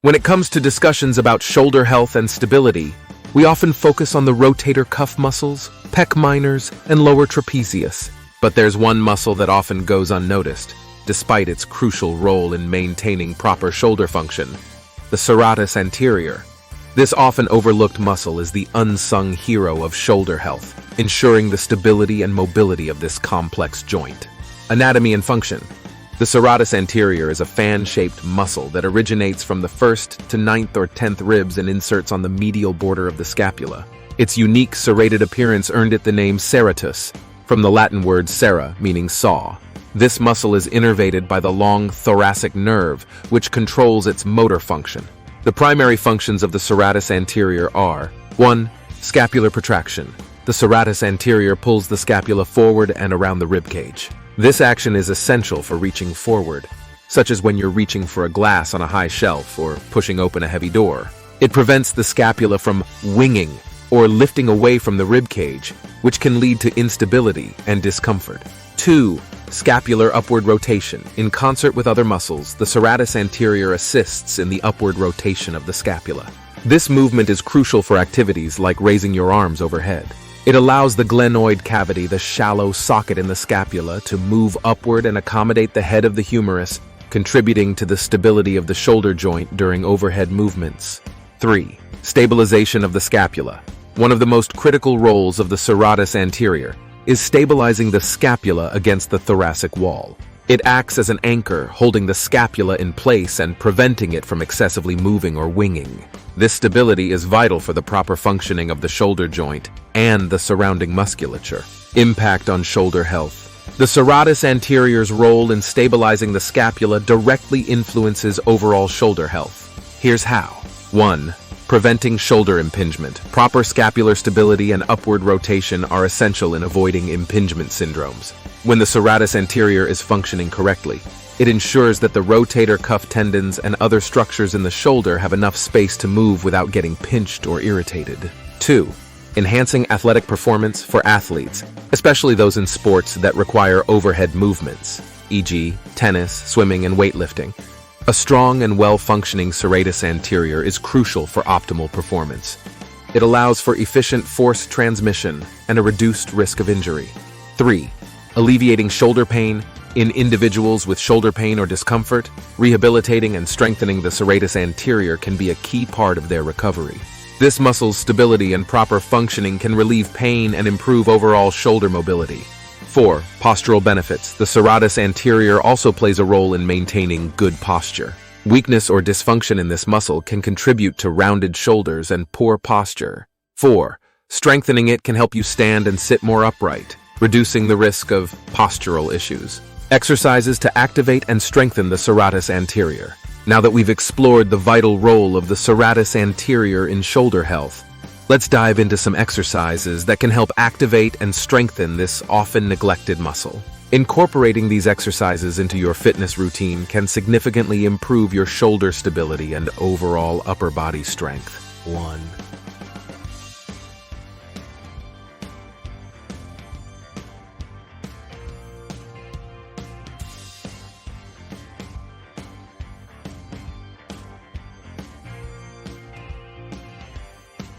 When it comes to discussions about shoulder health and stability, we often focus on the rotator cuff muscles, pec minors, and lower trapezius. But there's one muscle that often goes unnoticed, despite its crucial role in maintaining proper shoulder function: the serratus anterior. This often overlooked muscle is the unsung hero of shoulder health, ensuring the stability and mobility of this complex joint. Anatomy and function. The serratus anterior is a fan-shaped muscle that originates from the 1st to 9th or 10th ribs and inserts on the medial border of the scapula. Its unique serrated appearance earned it the name serratus, from the Latin word serra, meaning saw. This muscle is innervated by the long thoracic nerve, which controls its motor function. The primary functions of the serratus anterior are: 1. Scapular protraction. The serratus anterior pulls the scapula forward and around the ribcage. This action is essential for reaching forward, such as when you're reaching for a glass on a high shelf or pushing open a heavy door. It prevents the scapula from winging or lifting away from the ribcage, which can lead to instability and discomfort. 2. Scapular upward rotation. In concert with other muscles, the serratus anterior assists in the upward rotation of the scapula. This movement is crucial for activities like raising your arms overhead. It allows the glenoid cavity, the shallow socket in the scapula, to move upward and accommodate the head of the humerus, contributing to the stability of the shoulder joint during overhead movements. 3. Stabilization of the scapula. One of the most critical roles of the serratus anterior is stabilizing the scapula against the thoracic wall. It acts as an anchor, holding the scapula in place and preventing it from excessively moving or winging. This stability is vital for the proper functioning of the shoulder joint and the surrounding musculature. Impact on shoulder health. The serratus anterior's role in stabilizing the scapula directly influences overall shoulder health. Here's how. 1. Preventing shoulder impingement. Proper scapular stability and upward rotation are essential in avoiding impingement syndromes. When the serratus anterior is functioning correctly, it ensures that the rotator cuff tendons and other structures in the shoulder have enough space to move without getting pinched or irritated. 2. Enhancing athletic performance for athletes, especially those in sports that require overhead movements, e.g., tennis, swimming, and weightlifting. A strong and well-functioning serratus anterior is crucial for optimal performance. It allows for efficient force transmission and a reduced risk of injury. 3. Alleviating shoulder pain. In individuals with shoulder pain or discomfort, rehabilitating and strengthening the serratus anterior can be a key part of their recovery. This muscle's stability and proper functioning can relieve pain and improve overall shoulder mobility. 4. Postural benefits. The serratus anterior also plays a role in maintaining good posture. Weakness or dysfunction in this muscle can contribute to rounded shoulders and poor posture. 4. Strengthening it can help you stand and sit more upright, reducing the risk of postural issues. Exercises to activate and strengthen the serratus anterior. Now that we've explored the vital role of the serratus anterior in shoulder health, let's dive into some exercises that can help activate and strengthen this often neglected muscle. Incorporating these exercises into your fitness routine can significantly improve your shoulder stability and overall upper body strength. 1.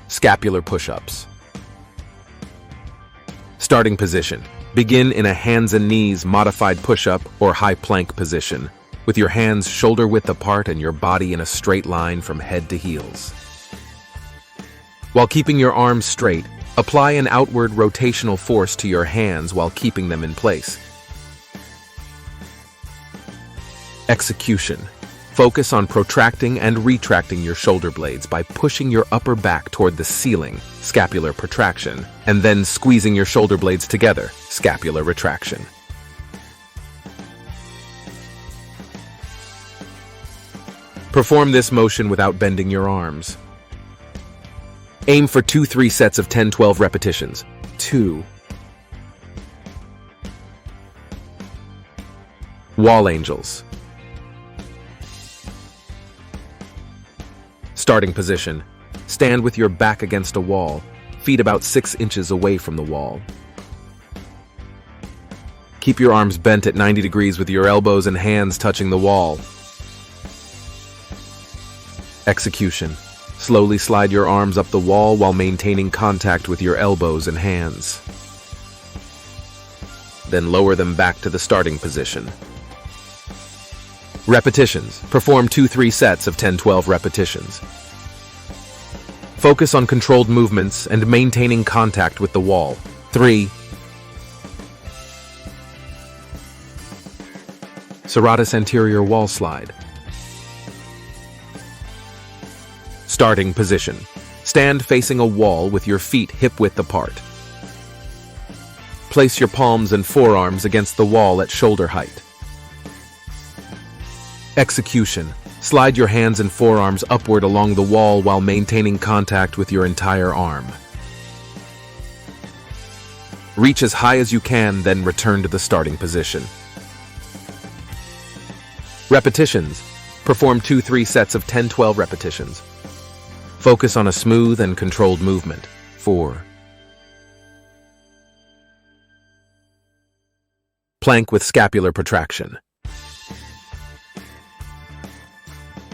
Scapular push-ups. Starting position. Begin in a hands and knees modified push-up or high plank position, with your hands shoulder-width apart and your body in a straight line from head to heels. While keeping your arms straight, apply an outward rotational force to your hands while keeping them in place. Execution. Focus on protracting and retracting your shoulder blades by pushing your upper back toward the ceiling, scapular protraction, and then squeezing your shoulder blades together, scapular retraction. Perform this motion without bending your arms. Aim for 2-3 sets of 10-12 repetitions. 2. Wall angels. Starting position. Stand with your back against a wall, feet about 6 inches away from the wall. Keep your arms bent at 90 degrees with your elbows and hands touching the wall. Execution. Slowly slide your arms up the wall while maintaining contact with your elbows and hands. Then lower them back to the starting position. Repetitions. Perform 2-3 sets of 10-12 repetitions. Focus on controlled movements and maintaining contact with the wall. 3. Serratus Anterior wall slide. Starting position. Stand facing a wall with your feet hip-width apart. Place your palms and forearms against the wall at shoulder height. Execution. Slide your hands and forearms upward along the wall while maintaining contact with your entire arm. Reach as high as you can, then return to the starting position. Repetitions. Perform 2-3 sets of 10-12 repetitions. Focus on a smooth and controlled movement. 4. Plank with scapular protraction.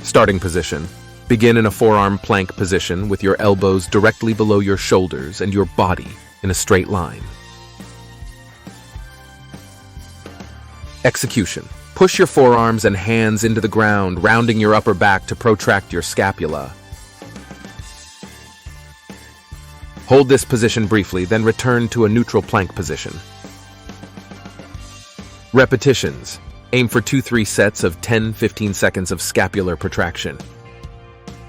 Starting position. Begin in a forearm plank position with your elbows directly below your shoulders and your body in a straight line. Execution. Push your forearms and hands into the ground, rounding your upper back to protract your scapula. Hold this position briefly, then return to a neutral plank position. Repetitions. Aim for 2-3 sets of 10-15 seconds of scapular protraction.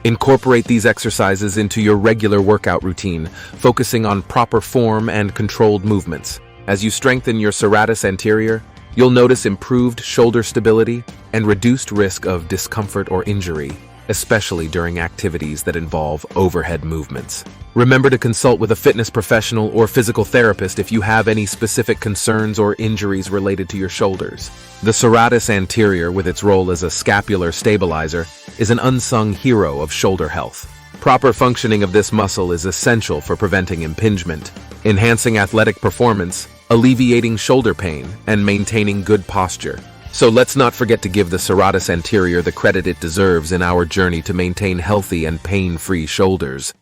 Incorporate these exercises into your regular workout routine, focusing on proper form and controlled movements. As you strengthen your serratus anterior, you'll notice improved shoulder stability and reduced risk of discomfort or injury, especially during activities that involve overhead movements. Remember to consult with a fitness professional or physical therapist if you have any specific concerns or injuries related to your shoulders. The serratus anterior, with its role as a scapular stabilizer, is an unsung hero of shoulder health. Proper functioning of this muscle is essential for preventing impingement, enhancing athletic performance, alleviating shoulder pain, and maintaining good posture. So let's not forget to give the serratus anterior the credit it deserves in our journey to maintain healthy and pain-free shoulders.